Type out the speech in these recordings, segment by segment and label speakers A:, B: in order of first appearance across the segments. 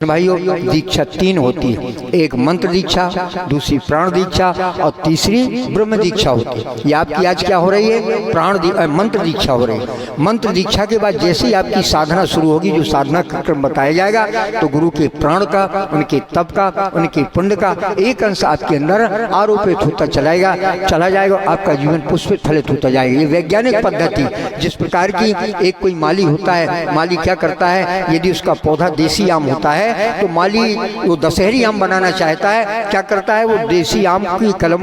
A: भाइयों, दीक्षा तीन होती है। एक मंत्र दीक्षा, दूसरी प्राण दीक्षा और तीसरी ब्रह्म दीक्षा होती है। ये आपकी आज क्या हो रही है? मंत्र दीक्षा हो रही है। मंत्र दीक्षा के बाद जैसे ही आपकी साधना शुरू होगी, जो साधना का क्रम बताया जाएगा, तो गुरु के प्राण का, उनके तप का, उनके पुण्य का एक अंश आपके अंदर आरोपित होता चला जाएगा। आपका जीवन पुष्पित फलित होता जाएगा। ये वैज्ञानिक पद्धति, जिस प्रकार की एक कोई माली होता है, माली क्या करता है, यदि उसका पौधा देसी आम होता है तो माली वो दशहरी आम बनाना चाहता है, क्या करता है, वो देसी आम की कलम,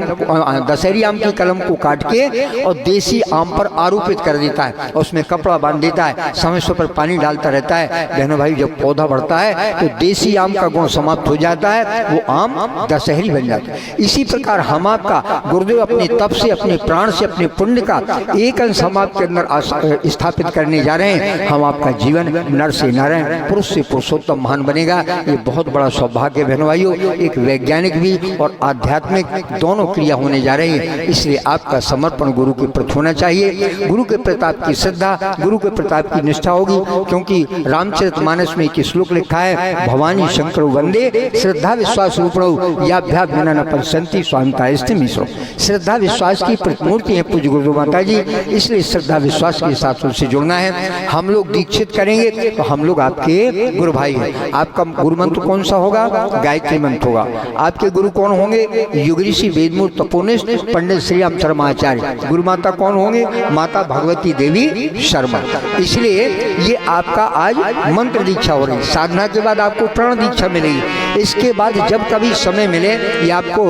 A: दशहरी आम की कलम को काट के और देसी आम पर आरोपित कर देता है और उसमें कपड़ा बांध देता है, समय समय पर पानी डालता रहता है। बहनों भाई, जब पौधा बढ़ता है तो देसी आम का गुण समाप्त हो जाता है, वो आम दशहरी बन जाता है। इसी प्रकार हम आपका गुरुदेव अपने तप से, अपने प्राण से, अपने पुण्य का एक अंश हम आपके अंदर स्थापित करने जा रहे हैं। हम आपका जीवन नर से नारायण, पुरुष से पुरुषोत्तम महान बनेगा। ये बहुत बड़ा सौभाग्य बहनों भाइयों, एक वैज्ञानिक भी और आध्यात्मिक दोनों क्रिया होने जा रही है। इसलिए आपका समर्पण गुरु के प्रति होना चाहिए। गुरु के प्रताप की श्रद्धा, गुरु के प्रताप की निष्ठा होगी, क्योंकि रामचरितमानस में एक श्लोक लिखा है, भवानी शंकर वंदे श्रद्धा विश्वास रूपणो याभ्या बिना न पश्यन्ति स्वामितायस्ते मिश्रो। श्रद्धा विश्वास की प्रतिमूर्ति है पूज्य गुरु माता जी, इसलिए श्रद्धा विश्वास के साथ उनसे जुड़ना है। हम लोग दीक्षित करेंगे तो हम लोग आपके गुरु भाई हैं। आपका गुरु मंत्र कौन सा होगा? गायत्री मंत्र होगा। आपके गुरु कौन होंगे? युग ऋषि वेदमूर्त तपोनिष्ठ पंडित श्री राम शर्मा आचार्य। गुरु माता कौन होंगे? माता भगवती देवी शर्मा। इसलिए ये आपका आज मंत्र दीक्षा हो रही। साधना के बाद आपको प्राण दीक्षा मिलेगी। इसके बाद जब कभी समय मिले, ये आपको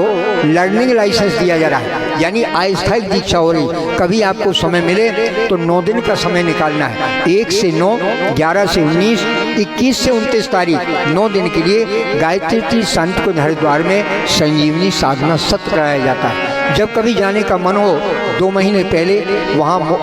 A: लर्निंग लाइसेंस दिया जा रहा है, यानी अस्थायी दीक्षा हो रही। कभी आपको समय मिले तो 9 दिन का समय निकालना है। 1 से 9, 11 से 19, 21 से 29 तारीख 9 दिन के लिए गायत्री तीर्थ शांतिकुंज हरिद्वार में संजीवनी साधना सत्र कराया जाता है। जब कभी जाने का मन हो, 2 महीने पहले वहाँ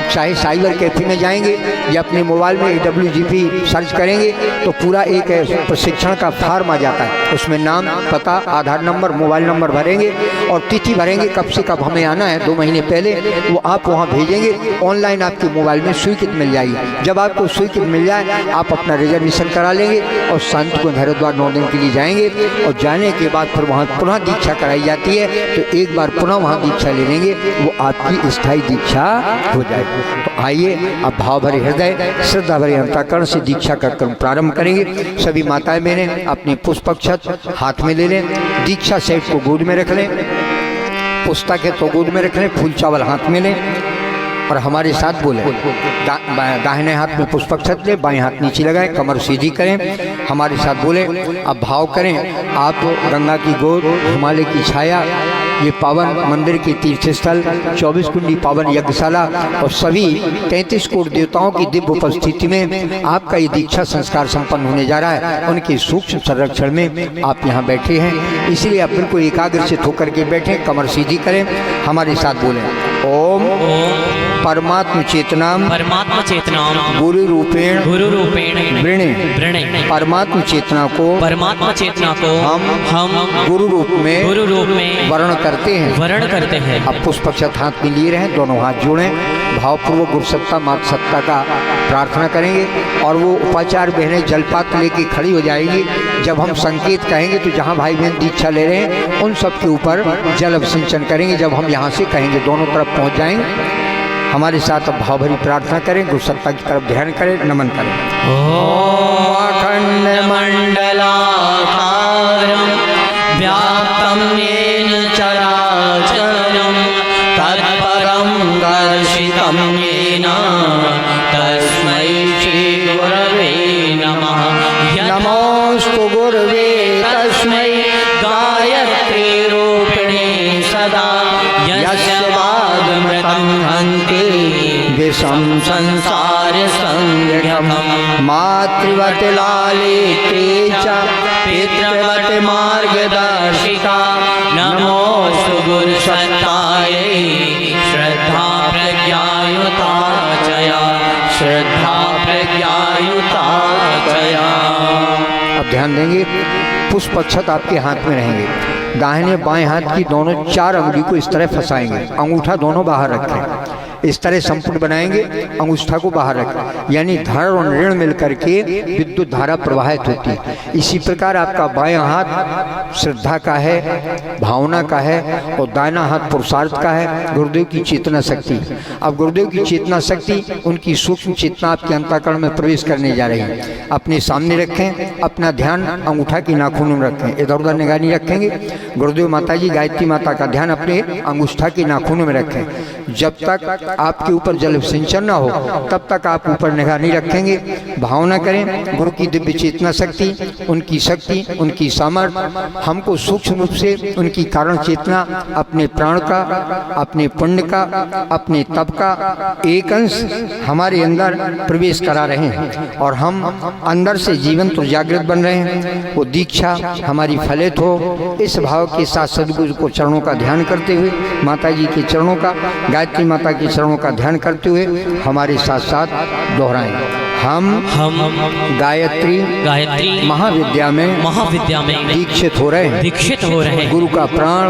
A: चाहे साइबर कैफे में जाएंगे या अपने मोबाइल में WGP सर्च करेंगे तो पूरा एक प्रशिक्षण का फॉर्म आ जाता है। उसमें नाम, पता, आधार नंबर, मोबाइल नंबर भरेंगे और तिथि भरेंगे, कब से कब हमें आना है, 2 महीने पहले वो आप वहाँ भेजेंगे। ऑनलाइन आपके मोबाइल में स्वीकृत मिल जाएगी। जब आपको स्वीकृत मिल जाए, आप अपना रिजर्वेशन करा लेंगे और शांतिकुंज हरिद्वार 9 दिन के लिए जाएंगे। और जाने के बाद फिर वहाँ पुनः दीक्षा कराई जाती है, तो एक बार पुनः वहाँ दीक्षा ले लेंगे, वो आपकी स्थायी दीक्षा हो जाएगी। तो आइए, अब भाव भरे हृदय, श्रद्धा भरे अंतःकरण से दीक्षा का क्रम प्रारंभ करेंगे। सभी माताएं बहनें अपने पुष्पक्षत हाथ में ले लें, दीक्षा सेट को गोद में रख लें, पुस्तक है तो गोद में रख लें, फूल चावल हाथ में लें और हमारे साथ बोले। दाहिने हाथ में पुष्पक्षत लें, बाएं हाथ नीचे लगाएं, कमर सीधी करें, हमारे साथ बोले। अब भाव करें, आप गंगा की गोद, हिमालय की छाया, ये पावन मंदिर के तीर्थ स्थल, 24 कुंडी पावन यज्ञशाला और सभी 33 करोड़ देवताओं की दिव्य उपस्थिति में आपका ये दीक्षा संस्कार संपन्न होने जा रहा है। उनके सूक्ष्म संरक्षण में आप यहाँ बैठे हैं, इसलिए आप बिल्कुल एकाग्रचित होकर के बैठे, कमर सीधी करें, हमारे साथ बोलें। ओम परमात्म चेतनाम गुरु रूपेण वृणे। परमात्म चेतना को हम गुरु रूप में वर्ण करते हैं। अब पुष्पक्षत हाथ में लिए रहें, दोनों हाथ जोड़ें, भावपूर्वक गुरु सत्ता माता सत्ता का प्रार्थना करेंगे और वो उपाचार बहनें जलपात लेके खड़ी हो जाएगी। जब हम संकेत कहेंगे तो जहाँ भाई बहन दीक्षा ले रहे हैं उन सब के ऊपर जल अभिसिंचन करेंगे। जब हम यहाँ से कहेंगे दोनों तरफ पहुँच जाएंगे। हमारे साथ अब भाव भरी प्रार्थना करें, गुरु सत्ता की तरफ ध्यान करें, नमन करें।
B: ओम अखंड मंडलाकारं व्याप्तं येन चराचरं तत्परं दर्शितं येन तस्मै श्री गुरवे नमः।
A: नमोस्तु गुरवे
B: तस्मै गायत्री रूपिणे सदा यस्य वागमृतं हन्ति विषं संसार संघम्।
A: मातृवत लालिते च
B: पितृवत मार्गदर्शिका नमोस्तु गुरु सत्तायै श्रद्धा प्रज्ञायुता चया श्रद्धा प्रज्ञायुता चया।
A: अब ध्यान देंगे, पुष्पक्षत आपके हाथ में रहेंगे। दाहिने बाएं हाथ की दोनों 4 अंगुली को इस तरह फंसाएंगे, अंगूठा दोनों बाहर रखें। इस तरह संपूर्ण बनाएंगे, अंगुष्ठा को बाहर रखें, यानी धड़ और ऋण मिलकर के विद्युत धारा प्रवाहित होती है। इसी प्रकार आपका बायां हाथ श्रद्धा का है, भावना का है, और दाहिना हाथ पुरुषार्थ का है, गुरुदेव की चेतना शक्ति। अब गुरुदेव की चेतना शक्ति, उनकी सूक्ष्म चेतना आपके अंतःकरण में प्रवेश करने जा रही है। अपने सामने रखें, अपना ध्यान अंगूठा की नाखूनों में रखें, इधर उधर निगाह नहीं रखेंगे। गुरुदेव माता जी गायत्री माता का ध्यान अपने अंगूठा की नाखूनों में रखें। जब तक आपके ऊपर जल सिंचन न हो तब तक आप ऊपर निगाह नहीं रखेंगे। भावना करें गुरु की दिव्य चेतना शक्ति, उनकी शक्ति, उनकी सामर्थ्य हमको सूक्ष्म रूप से उनकी कारण चेतना अपने प्राण का, अपने पुण्य का, अपने तप का एक अंश हमारे अंदर प्रवेश करा रहे हैं और हम अंदर से जीवंत और जागृत बन रहे हैं। वो दीक्षा हमारी फलित हो, इस भाव के साथ सदगुरु को चरणों का ध्यान करते हुए, माता जी के चरणों का, गायत्री माता के चरणों का ध्यान करते हुए हमारे साथ साथ दोहराएं। हम गायत्री महाविद्या में दीक्षित हो रहे हैं। गुरु का प्राण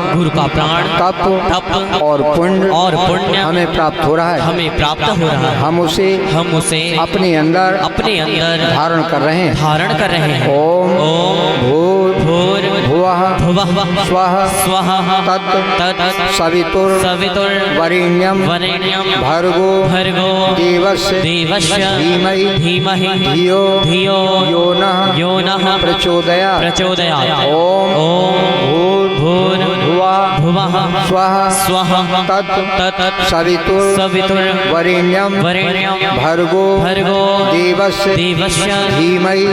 A: तप और पुण्य हमें प्राप्त हो रहा है। हम उसे अपने अंदर धारण कर रहे हैं। ओम भूर्भुवः स्वः तत् सवितुर्वरेण्यं भर्गो देवस्य धीमहि धियो यो नः प्रचोदयात्। ओम भूर्भुवः स्वः तत् सवितुर्वरेण्यं भर्गो देवस्य धीमहि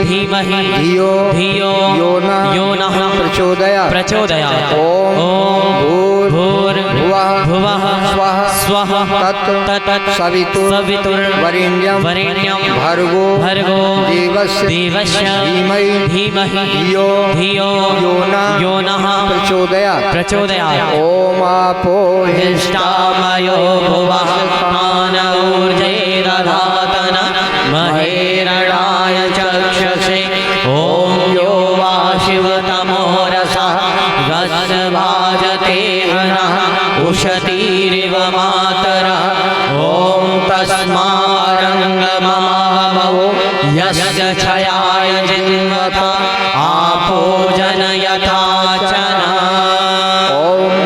A: धियो यो नः प्रचोदयात्। ओम भूर्भुवः स्वः तत् सवितुर्वरेण्यं भर्गो देवस्य धीमहि धियो यो नः प्रचोदयात्। ओम आपो
B: हिष्टामयो भुवः पानऊर्जे दधातन महेरणाय चक्षसे। ॐ यो वा शिवतमोरसः गस्वाजते हनः उशतीरिव मातरः। ॐ तस्मारङ्गममावो यस्य क्षयाय जिन्वत आपो जनयथाचन।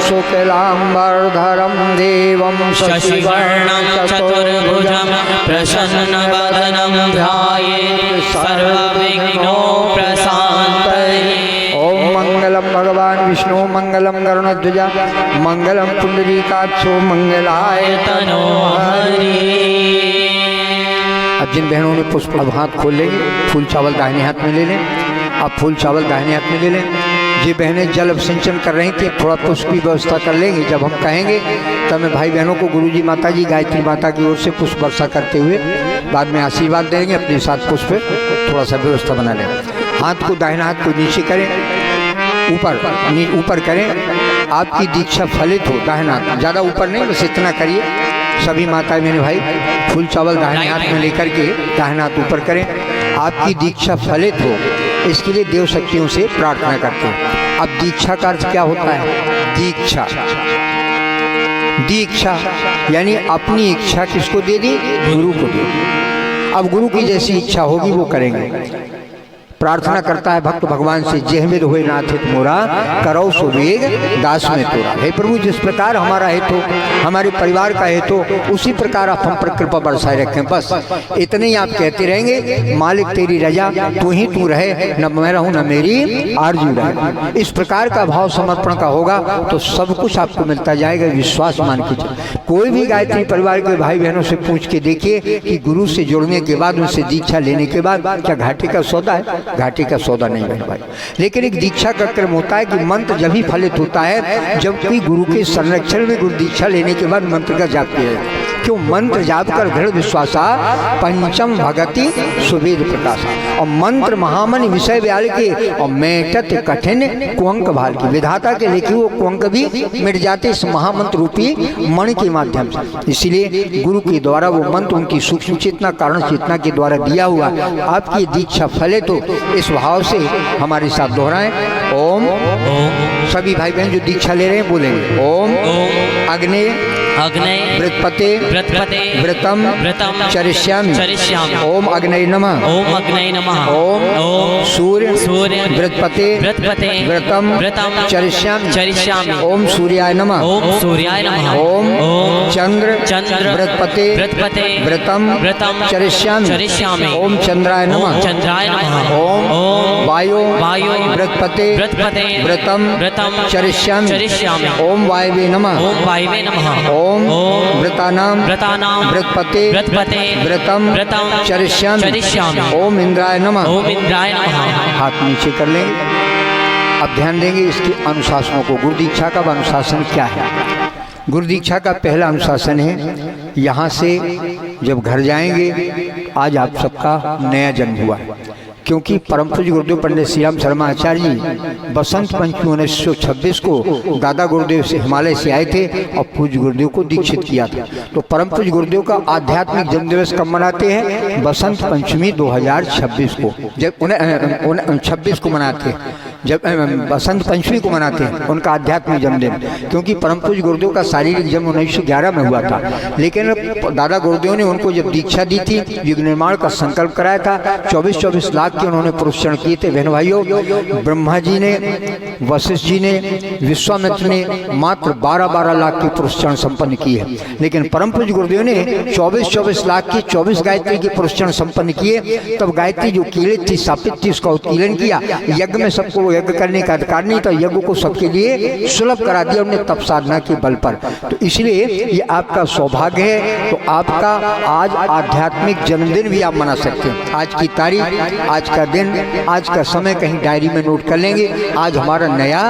A: शुक्लाम्बरधरं देवं
B: शशिवर्णं चतुर्भुजं प्रसन्नवदनं ध्यायेत् सर्वविघ्नोपशान्तये।
A: ओम मंगलम भगवान विष्णु मंगलम गरुड़ध्वजा मंगलम पुंडरीकाक्षो मंगलाय
B: तनोहरि।
A: अब जिन बहनों ने पुष्प अब हाथ खोल लेंगे, फूल चावल दाहिने हाथ में ले लें। अब फूल चावल दाहिने हाथ में ले लें। ये बहनें जल सिंचन कर रही थी, थोड़ा पुष्प की व्यवस्था कर लेंगे। जब हम कहेंगे तब मैं भाई बहनों को गुरुजी माता जी गायत्री माता की ओर से पुष्प वर्षा करते हुए बाद में आशीर्वाद देंगे। अपने साथ पुष्प थोड़ा सा व्यवस्था बना लें। हाथ को दाहिना हाथ को नीचे करें, ऊपर करें। आपकी दीक्षा फलित हो। दाहिना हाथ ज़्यादा ऊपर नहीं, बस इतना करिए। सभी माताएं मेरे भाई फूल चावल दाहिने हाथ में लेकर के दाहिना हाथ ऊपर करें। आपकी दीक्षा फलित हो, इसके लिए देव शक्तियों से प्रार्थना करते हैं। अब दीक्षा का अर्थ क्या होता है? दीक्षा यानी अपनी इच्छा किसको दे दी? गुरु को दे दी। अब गुरु की जैसी इच्छा होगी वो करेंगे। प्रार्थना करता है भक्त भगवान से, जेहमेद हुए नाथित मोरा करौ सुवेग दास में तोरा। हे प्रभु, जिस प्रकार हमारा हेतु हमारे परिवार का हेतु उसी प्रकार आप हम पर कृपा बरसाए रखें। बस इतने ही आप कहते रहेंगे। मालिक तेरी रजा, तू ही तू रहे, न मैं रहूं न मेरी आरजू रहे। इस प्रकार का भाव समर्पण का होगा तो सब कुछ आपको मिलता जाएगा। विश्वास मान के चलिए। कोई भी गायत्री परिवार के भाई बहनों से पूछ के देखिए कि गुरु से जुड़ने के बाद, उनसे दीक्षा लेने के बाद क्या घाटे का सौदा है? घाटे का सौदा नहीं है भाई। लेकिन एक दीक्षा का क्रम होता है कि मंत्र जब ही फलित होता है जब कोई गुरु के संरक्षण में गुरु दीक्षा लेने के बाद मंत्र का जाप किया जाता है। क्यों? मंत्र जाप कर दृढ़ विश्वासा पंचम भगति सुवेद प्रकाशा। और मंत्र महामन विषय व्याल के और मेटत कठिन कुंक भाल की। विधाता के लिखे वो कुंक भी मिट जाते इस महामंत्र रूपी मणि के माध्यम से। इसीलिए गुरु के द्वारा वो मंत्र उनकी सूक्ष्म चेतना कारण चेतना के द्वारा दिया हुआ। आपकी दीक्षा फले तो इस भाव से हमारे साथ दोहराएं। ओम। सभी भाई बहन जो दीक्षा ले रहे हैं बोलेंगे ओम। अग्नि
B: अग्नये
A: व्रतपते
B: व्रतपते
A: व्रतम
B: व्रतम
A: चरिष्यामि
B: चरिष्यामि।
A: ओम अग्नये नमः।
B: ओम अग्नये नमः।
A: ओम
B: ओम
A: सूर्य
B: सूर्य
A: व्रतपते
B: व्रतपते
A: व्रतम
B: व्रतम
A: चरिष्यामि
B: चरिष्यामि।
A: ओम सूर्याय नमः।
B: ओम सूर्याय नमः।
A: ओम
B: ओम
A: चंद्र
B: चंद्र
A: व्रतपते
B: व्रतपते
A: व्रतम
B: व्रतम
A: चरिष्यामि
B: चरिष्यामि।
A: ओम चंद्राय
B: ओम
A: नमः।
B: चंद्राय नमः।
A: ओम
B: ओम
A: वायु
B: वायु
A: व्रतपते
B: व्रतपते
A: व्रतम
B: व्रतम
A: चरिष्यामि
B: चरिष्यामि।
A: ओम वायवे नमः।
B: ओम वायवे नमः।
A: ओम
B: ओम
A: व्रतानाम
B: व्रतानां
A: व्रतपते
B: व्रतपते
A: व्रतम
B: व्रतम
A: चरिष्यामि
B: चरिष्यामि।
A: ओम इंद्राय नमः।
B: ओम इंद्राय नमः।
A: हाथ नीचे कर लेंगे। अब ध्यान देंगे इसके अनुशासनों को। गुरु दीक्षा का अनुशासन क्या है? गुरु दीक्षा का पहला अनुशासन है, यहाँ से जब घर जाएंगे, आज आप सबका नया जन्म हुआ है, क्योंकि परम पूज्य गुरुदेव पंडित श्री राम शर्मा आचार्य जी बसंत पंचमी 1926 को दादा गुरुदेव से हिमालय से आए थे और पूज्य गुरुदेव को दीक्षित किया था। तो परम पूज्य गुरुदेव का आध्यात्मिक जन्म दिवस कब मनाते हैं? बसंत पंचमी 2026 को, जब उन्हें 26 को मनाते हैं, जब बसंत पंचमी को मनाते हैं उनका आध्यात्मिक जन्मदिन, क्योंकि परम पूज्य गुरुदेव का शारीरिक जन्म 1911 में हुआ था। लेकिन दादा गुरुदेव ने उनको जब दीक्षा दी थी, युग निर्माण का संकल्प कराया था, 24-24 लाख के उन्होंने पुरस्कार किए थे। बहन भाइयों, ब्रह्मा जी ने, वशिष्ठ जी ने, विश्वामित्र ने मात्र 12-12 लाख के पुरस्कार संपन्न किए। लेकिन परम पूज्य गुरुदेव ने 24-24 लाख की 24 गायत्री के पुरस्कार संपन्न किए। तब गायत्री जो कीलित थी, स्थापित थी, उसका उत्कीलन किया। यज्ञ में सबको यज्ञ करने का अधिकार नहीं था, यज्ञ को सबके लिए सुलभ करा दिया उन्होंने तप साधना के बल पर। तो इसलिए ये आपका सौभाग्य है। तो आपका आज आध्यात्मिक जन्मदिन भी आप मना सकते हैं। आज की तारीख, आज का दिन, आज का समय कहीं डायरी में नोट कर लेंगे, आज हमारा नया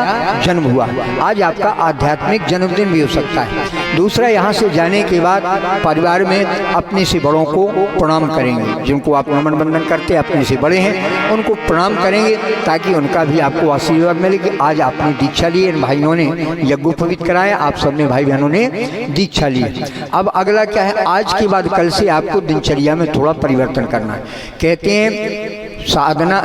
A: जन्म हुआ। आज आपका आध्यात्मिक जन्मदिन भी हो सकता है। दूसरा, यहाँ से जाने के बाद परिवार में अपने से बड़ों को प्रणाम करेंगे। जिनको आप नमन बंदन करते हैं, अपने से बड़े हैं, उनको प्रणाम करेंगे ताकि उनका भी आपको आशीर्वाद मिले कि आज आपने दीक्षा ली, इन भाइयों ने यज्ञोपवीत कराया, आप सबने भाई बहनों ने दीक्षा ली। अब अगला क्या है? आज के बाद कल से आपको दिनचर्या में थोड़ा परिवर्तन करना है। कहते हैं साधना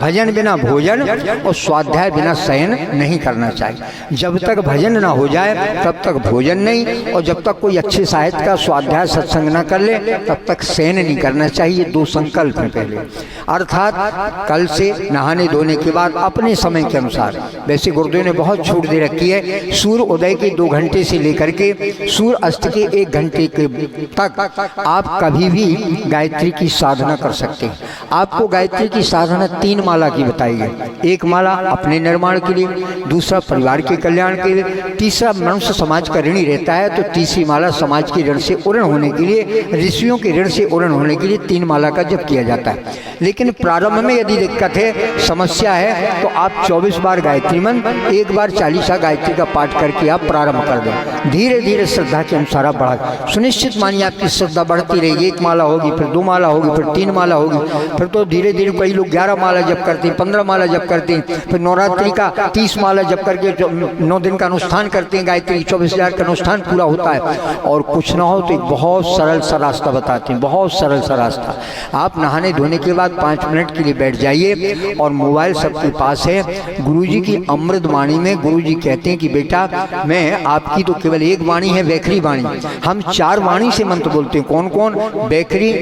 A: भजन बिना भोजन और स्वाध्याय बिना शयन नहीं करना चाहिए। जब तक भजन ना हो जाए तब तक भोजन नहीं, और जब तक कोई अच्छे साहित्य का स्वाध्याय सत्संग ना कर ले तब तक शयन नहीं करना चाहिए। 2 संकल्प हैं पहले। अर्थात कल से नहाने धोने के बाद अपने समय के अनुसार, वैसे गुरुदेव ने बहुत छूट दे रखी है, सूर्य उदय के 2 घंटे से लेकर के सूर्य अस्त के 1 घंटे के तक आप कभी भी गायत्री की साधना कर सकते हैं। आपको गायत्री की साधना 3 माला की बताई गई। 1 माला अपने निर्माण के लिए, दूसरा परिवार के कल्याण के लिए, तीसरा मनुष्य समाज का ऋणी रहता है तो तीसरी माला समाज के ऋण से उरण होने के लिए, ऋषियों के ऋण से उरण होने के लिए 3 माला का जप किया जाता है। लेकिन प्रारंभ में यदि दिक्कत है, समस्या है, तो आप 24 बार गायत्री मंत्र, 1 बार 40 गायत्री का पाठ करके आप प्रारंभ कर दें। धीरे धीरे श्रद्धा के अनुसार आप बढ़ा, सुनिश्चित मानिए आपकी श्रद्धा बढ़ती रहेगी। 1 माला होगी, फिर 2 माला होगी, फिर 3 माला होगी, फिर तो धीरे धीरे कई लोग 11 माला जप करते हैं, 15 माला जप करते हैं, फिर नवरात्रि का 30 माला जप करके 9 दिन का अनुष्ठान करते हैं। गायत्री 24,000 का अनुष्ठान पूरा होता है। और कुछ ना हो तो एक बहुत सरल सा रास्ता बताते हैं, बहुत सरल सा रास्ता। आप नहाने धोने के बाद 5 मिनट के लिए बैठ जाइए और मोबाइल सबके पास है। गुरुजी की अमृत वाणी में गुरुजी कहते हैं कि बेटा, मैं आपकी तो केवल एक वाणी है, वैखरी वाणी। हम 4 वाणी से मंत्र बोलते हैं। कौन कौन? वैखरी,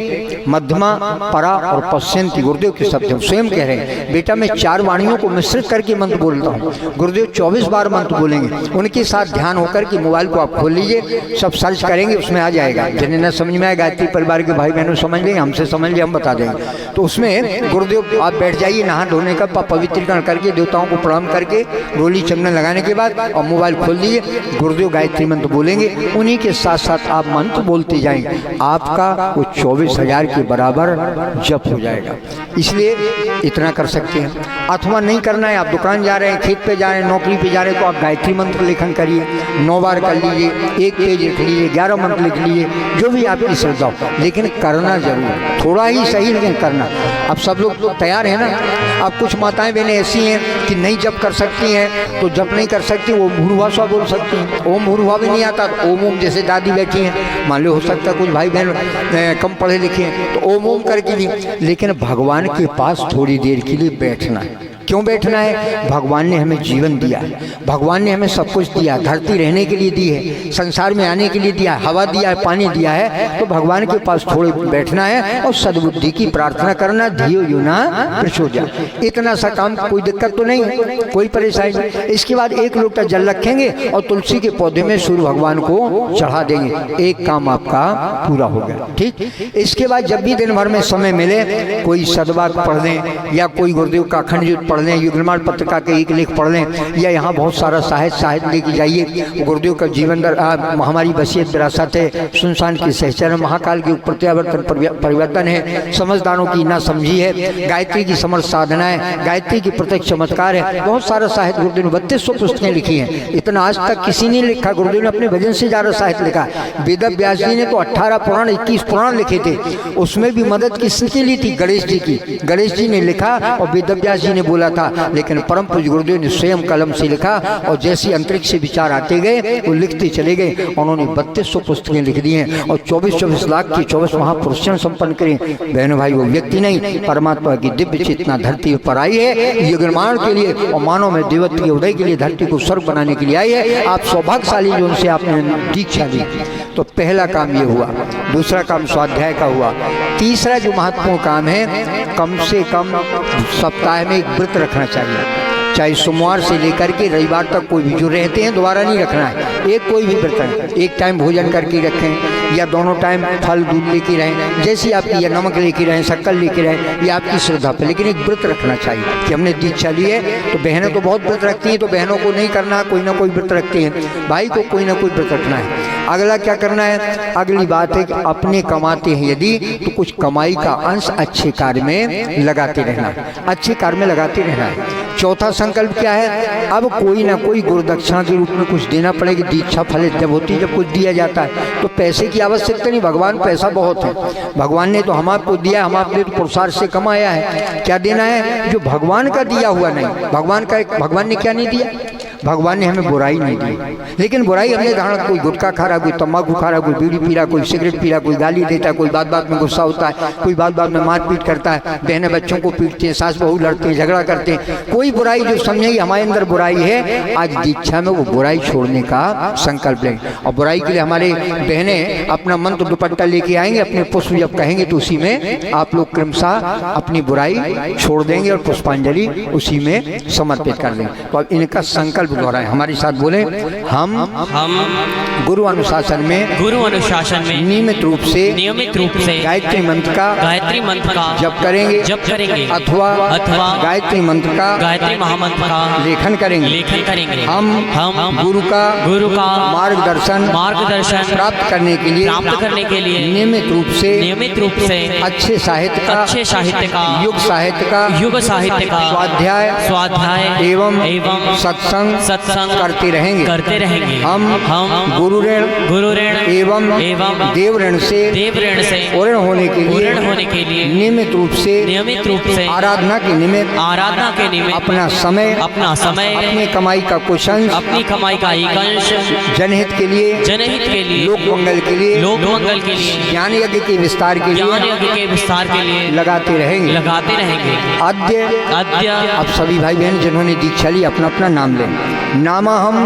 A: मध्यमा, परा और पश्चिंती। गुरुदेव के शब्द हम स्वयं कह रहे हैं, बेटा मैं 4 वाणियों को मिश्रित करके मंत्र बोलता हूँ। गुरुदेव 24 बार मंत्र बोलेंगे। उनके साथ ध्यान होकर के मोबाइल को आप खोल लीजिए, सब सर्च करेंगे, उसमें आ जाएगा। जिन्हें न समझ में आए, गायत्री परिवार के भाई बहनों समझ लेंगे, हमसे समझ लें, हम बता देंगे। तो उसमें गुरुदेव आप बैठ जाइए, नहा धोने का पवित्रीकरण करके, देवताओं को प्रणाम करके, रोली चंदन लगाने के बाद और मोबाइल खोल लीजिए, गुरुदेव गायत्री मंत्र बोलेंगे। उन्हीं के साथ साथ आप मंत्र बोलते जाएंगे, आपका वो 24,000 के बराबर जप हो जाएगा। इसलिए इतना कर सकते हैं। अथवा नहीं करना है, आप दुकान जा रहे हैं, खेत पे जा रहे हैं, नौकरी पे जा रहे हैं, तो आप गायत्री मंत्र लेखन करिए, 9 बार कर लीजिए, 1 पेज लिख लीजिए, 11 मंत्र लिख लीजिए, जो भी आपकी श्रद्धा हो। लेकिन करना जरूर, थोड़ा ही सही लेकिन करना। अब सब लोग तैयार हैं ना। अब कुछ माताएं बहनें ऐसी हैं कि नहीं जप कर सकती हैं, तो जप नहीं कर सकती, वो भूर्भाषा बोल सकती हैं। ओम भूर्भुवः भी नहीं आता तो ओम ओम, जैसे दादी बैठी हैं, मान लो हो सकता है कुछ भाई बहन कम पढ़े लिखे हैं तो ओम ओम करके भी। लेकिन भगवान के पास थोड़ी देर के लिए बैठना है, क्यों बैठना है? भगवान ने हमें जीवन दिया है, भगवान ने हमें सब कुछ दिया, धरती रहने के लिए दी है, संसार में आने के लिए दिया, हवा दिया है, पानी दिया है, तो भगवान के पास थोड़े बैठना है और सद्बुद्धि की प्रार्थना करना, धियो युना प्रचोदया। इतना सा काम, कोई दिक्कत तो नहीं है, कोई परेशानी नहीं। इसके बाद एक लोटा जल रखेंगे और तुलसी के पौधे में सूर्य भगवान को चढ़ा देंगे, एक काम आपका पूरा हो गया। ठीक, इसके बाद जब भी दिन भर में समय मिले, कोई सदवाक पढ़ लें या कोई गुरुदेव का अखंड युद्ध पढ़ लें, युगलमाल पत्रिका के एक लेख पढ़ लें, या यहाँ बहुत सारा साहित्य लेके जाइए। गुरुदेव का जीवन हमारी वसीयत विरासत है, सुनसान की सहचरण, महाकाल के प्रत्यावर्तन परिवर्तन है, समझदारों की ना समझी है, गायत्री की समर्थ साधना है, गायत्री की प्रत्यक्ष चमत्कार है, बहुत सारा साहित्य गुरुदेव ने 3200 पुस्तकें लिखी हैं। इतना आज तक किसी ने लिखा, गुरुदेव ने अपने भजन से ज़्यादा साहित्य लिखा। वेद व्यास जी ने तो 18 पुराण 21 पुराण लिखे थे, उसमें भी मदद किसकी ली थी? गणेश जी की। गणेश जी ने लिखा और वेद व्यास जी ने बोला था, लेकिन परम पूज्य गुरुदेव ने स्वयं कलम से लिखा और जैसे अंतरिक्ष से विचार आते गए वो लिखते चले गए। उन्होंने 3200 पुस्तकें लिख दी हैं और 24-24 लाख की 24 महापुरुषों संपन्न करें। बहनों भाई, वो व्यक्ति नहीं, परमात्मा की दिव्य चेतना धरती पर आई है युग निर्माण के लिए और मानव में देवत्व के उदय के लिए, धरती को स्वर्ग बनाने के लिए आई है। आप सौभाग्यशाली जो उनसे आपने दीक्षा ली। तो पहला काम ये हुआ, दूसरा काम स्वाध्याय का हुआ। तीसरा जो महत्वपूर्ण काम है, कम से कम सप्ताह में एक व्रत रखना चाहिए, चाहे सोमवार से लेकर के रविवार तक। कोई भी जो रहते हैं दोबारा नहीं रखना है, एक कोई भी व्रत है, एक टाइम भोजन करके रखें या दोनों टाइम फल दूध लेके रहें, जैसी आपकी, या नमक लेके रहें, शक्कर लेके रहें, ये आपकी श्रद्धा पे, लेकिन एक व्रत रखना चाहिए कि हमने दीक्षा ली है। तो बहनें तो बहुत व्रत रखती हैं, तो बहनों को नहीं करना, कोई ना कोई व्रत रखते हैं, भाई को कोई ना कोई व्रत रखना है। अगला क्या करना है? अगली बात है कि अपने कमाते हैं यदि, तो कुछ कमाई का अंश अच्छे कार्य में लगाते रहना, अच्छे कार्य में लगाते रहना है। चौथा संकल्प क्या है? अब कोई ना कोई गुरुदक्षिणा के रूप में कुछ देना पड़ेगा। दीक्षा फलित जब होती है, जब कुछ दिया जाता है तो पैसे की आवश्यकता नहीं, भगवान पैसा बहुत है, भगवान ने तो हम आपको दिया, हम आपने तो पुरुषार्थ से कमाया है। क्या देना है? जो भगवान का दिया हुआ नहीं, भगवान ने क्या नहीं दिया? भगवान ने हमें बुराई नहीं दी, लेकिन बुराई हमने धारण, कोई गुटखा खा रहा, कोई तम्बाकू खा रहा, कोई बीड़ी पी रहा, कोई सिगरेट पी रहा, कोई गाली देता है, कोई बात बात में गुस्सा होता है, कोई बात बात में मारपीट करता है, बहनें बच्चों को पीटते हैं, सास बहू लड़ते हैं, झगड़ा करते हैं, कोई बुराई जो समझेगी हमारे अंदर बुराई है, आज दीक्षा में वो बुराई छोड़ने का संकल्प लें। और बुराई के लिए हमारे बहनें अपना मंत्र दुपट्टा लेके आएंगे, अपने पुष्प जब कहेंगे तो उसी में आप लोग क्रमशः अपनी बुराई छोड़ देंगे और पुष्पांजलि उसी में समर्पित कर देंगे। तो अब इनका संकल्प दोहराएं, हमारे साथ बोले, हम गुरु अनुशासन में नियमित रूप से गायत्री मंत्र का जप करेंगे अथवा गायत्री मंत्र का
B: महामंत्र का
A: लेखन करेंगे। हम गुरु का मार्गदर्शन प्राप्त करने के लिए नियमित रूप से अच्छे साहित्य का युग साहित्य का स्वाध्याय एवं सत्संग करते रहेंगे। हम गुरु ऋण एवं देव ऋण से पूर्ण होने के लिए नियमित रूप से आराधना के निमित्त अपना समय अपनी कमाई का कुछ अंश जनहित के लिए लोक मंगल के लिए ज्ञान यज्ञ के विस्तार के लिए लगाते रहेंगे। अद्य अब सभी भाई बहन जिन्होंने दीक्षा ली अपना अपना नाम लें। नामा हम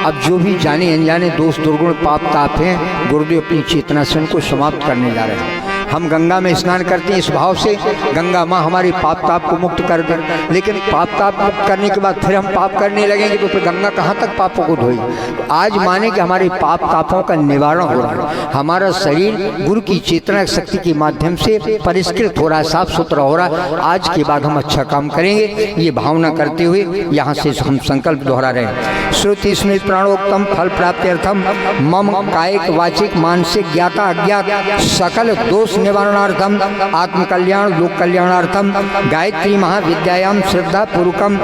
A: अब जो भी जाने अनजाने दोष दुर्गुण पाप ताप हैं, गुरुदेव अपनी चेतना से उनको समाप्त करने जा रहे हैं। हम गंगा में स्नान करते हैं इस भाव से गंगा माँ हमारे पाप ताप को मुक्त कर दे, लेकिन पाप ताप मुक्त करने के बाद फिर हम पाप करने लगेंगे तो फिर गंगा कहाँ तक पापों को धोएगी। आज माने कि हमारे पाप तापों का निवारण हो रहा है, हमारा शरीर गुरु की चेतना शक्ति के माध्यम से परिष्कृत हो रहा है, साफ सुथरा हो रहा है। आज के बाद हम अच्छा काम करेंगे, ये भावना करते हुए यहाँ से हम संकल्प दोहरा रहे हैं। श्रुति स्मृति प्राणोक्तम फल प्राप्त्यर्थम मम कायिक वाचिक मानसिक ज्ञाता अज्ञात सकल दोष निवारणार्थम आत्म कल्याण लोक कल्याणार्थम गायत्री महाविद्यायाम श्रद्धा पूर्वकम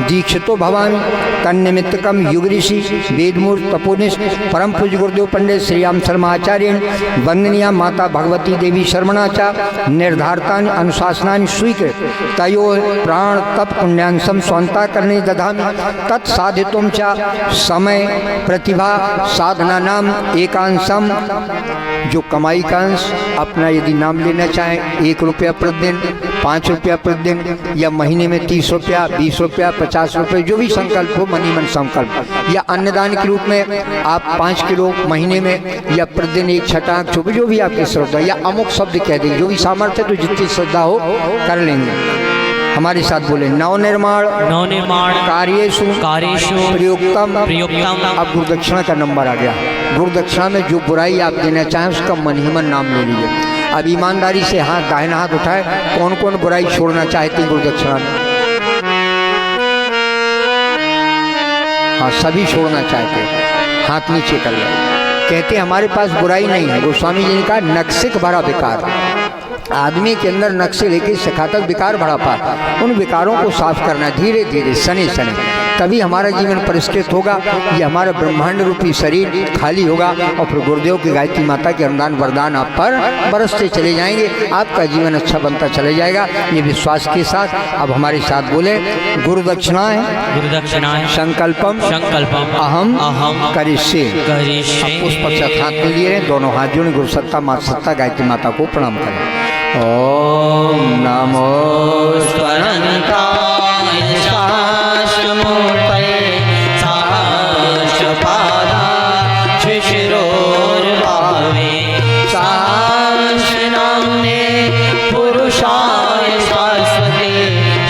A: दीक्षितो भवामि तन्निमित्तकम युग ऋषि वेदमूर्त तपोनिष्ठ परम पूज्य गुरुदेव पंडित श्री राम शर्मा आचार्य वंदनीया माता भगवती देवी शर्मणाचा निर्धारितानि अनुशासनानि स्वीकृत तयो प्राण तप पुण्यांशम स्वंता करने दधामि तत्साधितुम च समय प्रतिभा साधना नाम एकांशम जो कमाई का अंश अपना यदि यदि नाम लेना चाहें 1 रुपया प्रतिदिन, 5 रुपया प्रतिदिन, या महीने में 30 रुपया, 20 रुपया, 50 रुपये, जो भी संकल्प हो, मनी मन संकल्प, या अन्नदान के रूप में आप 5 किलो महीने में या प्रतिदिन 1 छटाक जो भी आपकी श्रद्धा, या अमुक शब्द कह देंगे, जो भी सामर्थ्य तो जितनी श्रद्धा हो कर लेंगे। हमारे साथ बोले नवनिर्माण कार्येषु प्रयुक्तम। अब गुरुदक्षिणा का नंबर आ गया। गुरुदक्षिणा में जो बुराई आप देना चाहें उसका मन ही मन नाम ले लीजिए। अब ईमानदारी से हाथ, दाहिना हाथ उठाए, कौन कौन बुराई छोड़ना चाहते हैं गुरुदक्षिणा में? हाँ, सभी छोड़ना चाहते हैं, हाथ नीचे कर ले। कहते हमारे पास बुराई नहीं है। गोस्वामी जी ने कहा नक्सिक भरा विकार, आदमी के अंदर नक्शे लेके सखातक विकार भरा पाता, उन विकारों को साफ करना धीरे धीरे, सने सने, तभी हमारा जीवन परिष्कृत होगा। ये हमारा ब्रह्मांड रूपी शरीर खाली होगा और फिर गुरुदेव की गायत्री माता के अनुदान वरदान आप पर बरसते चले जाएंगे, आपका जीवन अच्छा बनता चले जाएगा। ये विश्वास के साथ अब हमारे साथ बोले गुरुदक्षिणाएं संकल्पम अहम करिष्ये। उस पश्चात हाथ में लिए दोनों हाथ जोड़े, गुरु सत्ता माता सत्ता गायत्री माता को प्रणाम करें। ओम नमो स्वरंताय शाश्वतमूर्तये सहस्रपादाय शिशिरोर्भावे शाश्वतनाम्ने पुरुषाय शाश्वते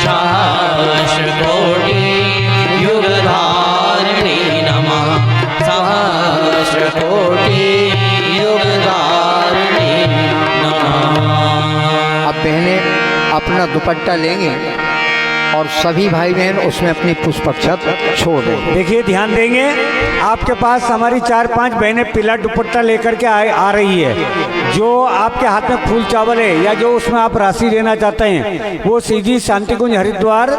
A: सहस्रकोटि युगधारिणे नमः। सहस्रकोटि युगधारिणे नमः। अब बहनें अपना दुपट्टा लेंगे और सभी भाई बहन उसमें अपनी पुष्पक्षत छोड़ देंगे।
C: देखिए, ध्यान देंगे, आपके पास हमारी 4-5 बहनें पीला दुपट्टा लेकर के आ रही है। जो आपके हाथ में फूल चावल है या जो उसमें आप राशि लेना चाहते हैं, वो सीधी शांति कुंज हरिद्वार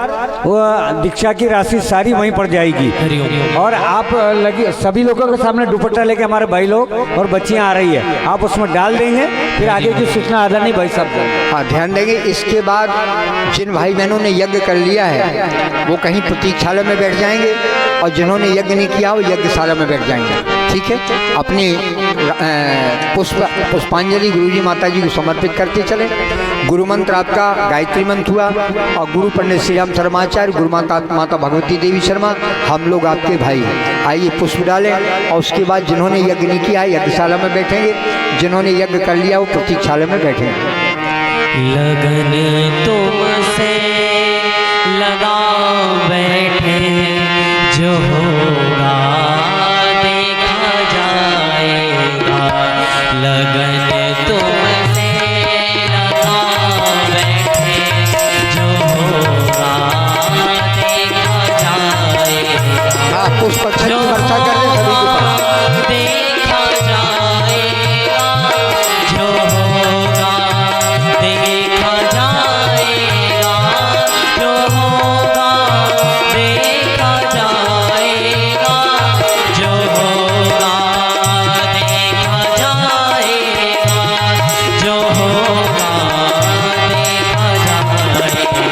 C: वो दीक्षा की राशि सारी वहीं पड़ जाएगी। और आप लगी सभी लोगों के सामने दुपट्टा लेके हमारे भाई लोग और बच्चियां आ रही है, आप उसमें डाल देंगे, फिर आगे की सूचना आदरणीय भाई साहब।
A: हाँ, ध्यान देंगे। इसके बाद जिन भाई बहनों ने यज्ञ कर लिया है वो कहीं प्रतीक्षालय में बैठ जाएंगे, और जिन्होंने यज्ञ नहीं किया वो यज्ञशाला में बैठ जाएंगे। ठीक है, अपनी पुष्पांजलि गुरुजी माता जी को समर्पित करते चले। गुरु मंत्र आपका गायत्री मंत्र हुआ, और गुरु पंडित श्री राम शर्माचार्य, गुरु माता भगवती देवी शर्मा, हम लोग आपके भाई हैं। आइए पुष्प डालें, और उसके बाद जिन्होंने यज्ञ नहीं किया यज्ञशाला में बैठेंगे, जिन्होंने यज्ञ कर लिया वो प्रतीक्षालय में बैठेंगे।
B: लगन तुमसे लगा बैठे, जो होगा देखा जाएगा। लगन तुमसे लगा बैठे, जो होगा देखा जाएगा।
A: पुष्पक्षत की वर्षा कर रहे सभी के पास।
B: देखा जाएगा, जो होगा देखा जाएगा, जो होगा देखा जाएगा, जो होगा देखा जाएगा, जो होगा देखा जाएगा।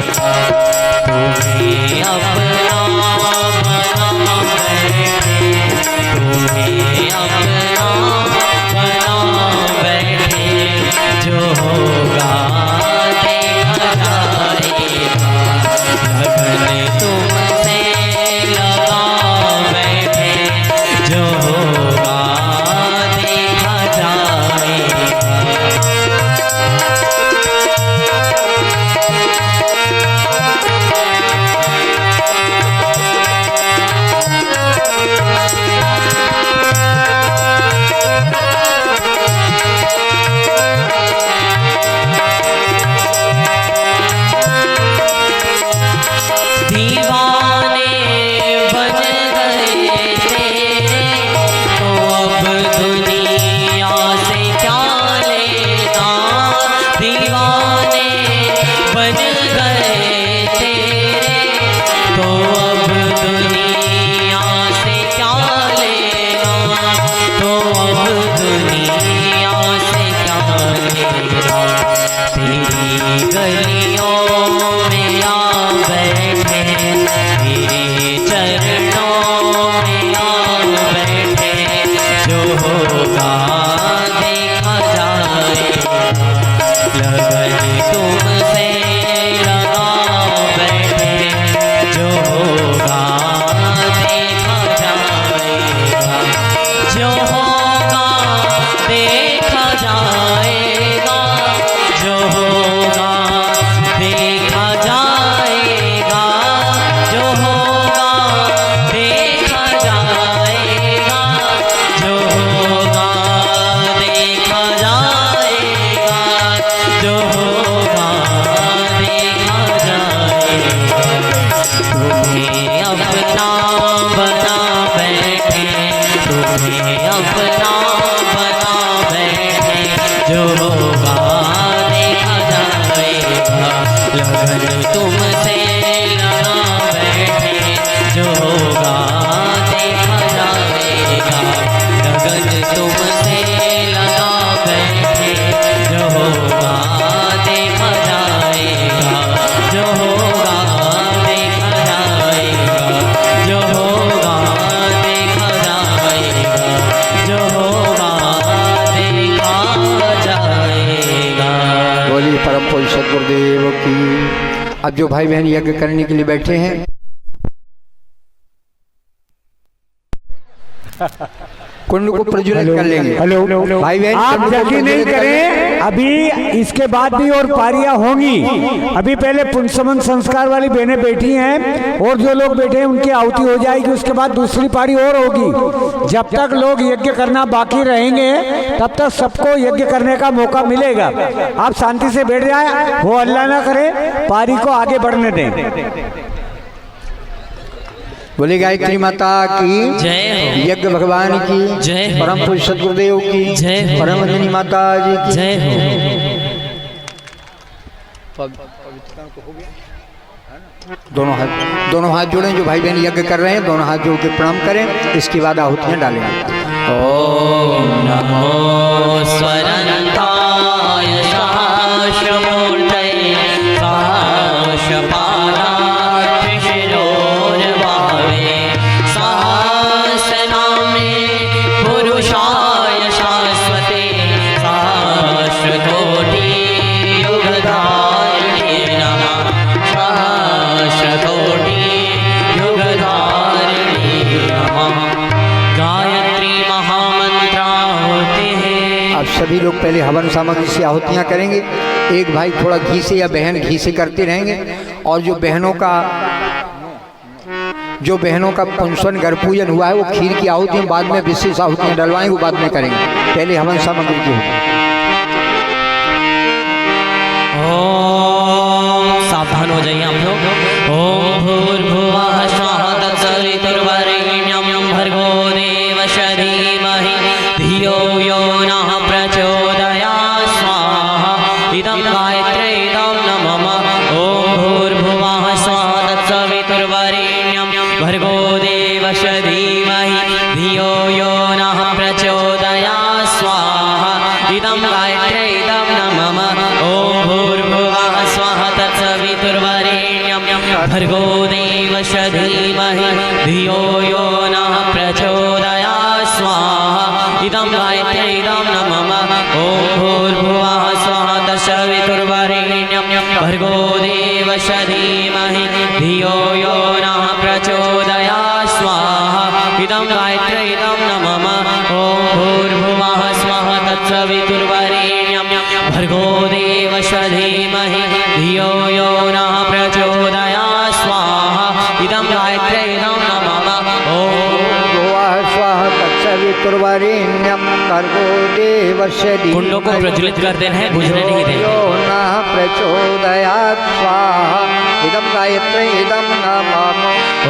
B: तुम्हें अपना बना बैठे, तुमसे लगा बैठे, जो होगा देखा जाएगा। गगन तुमसे लगा बैठे, जो होगा देखा जाएगा। जो होगा देखा जाएगा। जो होगा देखा जाएगा। जो होगा देखा जाएगा।
A: बोलिए परम पूज्य सद्गुरुदेव की। अब जो भाई बहन यज्ञ करने के लिए बैठे हैं, कुंड को प्रज्वलित कर लेंगे।
C: हेलो
A: भाई बहन
C: आप
A: कुंड को
C: जल्दी नहीं
A: प्रज्वलित कर
C: करें, अभी इसके बाद भी और पारियां होंगी। अभी पहले पुंसमन संस्कार वाली बहनें बैठी हैं और जो लोग बैठे हैं उनकी आहुति हो जाएगी, उसके बाद दूसरी पारी और होगी। जब तक लोग यज्ञ करना बाकी रहेंगे तब तक सबको यज्ञ करने का मौका मिलेगा। आप शांति से बैठ जाए, वो अल्लाह ना करे, पारी को आगे बढ़ने दें।
A: बोले गायत्री माता की
B: जय हो।
A: यज्ञ भगवान की
B: जय हो।
A: परम पूज्य सद्गुरुदेव की
B: जय हो।
A: परम वंदनीय माता जी की
B: जय हो।
A: दोनों हाथ जोड़ें। जो भाई बहन यज्ञ कर रहे हैं दोनों हाथ जोड़ के प्रणाम करें, इसके बाद आहुतियां डालेंगे।
B: ओम नमो स्वरंताय सहस्रमूर्तये सहस्रपादाय शिरोर्भावे सहस्रनामे पुरुषाय शाश्वते सहस्रकोटि युगधारिणे नमः। सहस्रकोटि युगधारिणे नमः। गायत्री महामंत्र होते हैं।
A: अब सभी लोग पहले हवन सामग्री से आहुतियां करेंगे। एक भाई थोड़ा घी से या बहन घी से करते रहेंगे, और जो बहनों का पुंसन घर पूजन हुआ है वो खीर की आहुतियां बाद में विशेष आहुतियां डलवाएंगे, वो बाद में करेंगे। पहले हवन सामग्री की होगी।
B: ओम सावधान हो जाइए आप लोग। ओम भूर्भुवः स्वः तत्सवितुर्वरेण्यं भर्गो देवस्य धीमहि धियो यो नः प्रचोदयात् स्वाहा। इदं गायत्र्यै इदं नमः। ओम भूर्भुवः स्वः तत्सवितुर्वरेण्यं भर्गो देवस्य धीमहि धियो यो नः प्रचोदयात् स्वाहा। इदं गायत्र्यै इदं नमः। ओम भूर्भुवः स्वः तत्सवितुर्वरेण्यं भर्गो देवस्य धीमहि धियो यो नः प्रचोदयात् स्वाहा। इदं गायत्र्यै इदं नमः। ओम भूर्भुवः स्वः तत्सवितुर्वरेण्यं भर्गो देवस्य धीमहि धियो यो नः प्रचोदयात् स्वाहा। इदं गायत्र्यै इदं नमः। ओम भूर्भुवः स्वः तत्सवितुर्वरेण्यं भर्गो देवस्य धीमहि धियो यो नः प्रचोदयात् स्वाहा। इदं गायत्र्यै इदं नमः। ओम
A: स्वाहा तत्सवितुर्वरेण्यं भर्गो देवस्य धीमहि
B: कुंडों को प्रज्वलित कर देना है, बुझने नहीं देना।
A: यो नः प्रचोदयात् स्वाहा। इदं गायत्र्यै इदं नमः।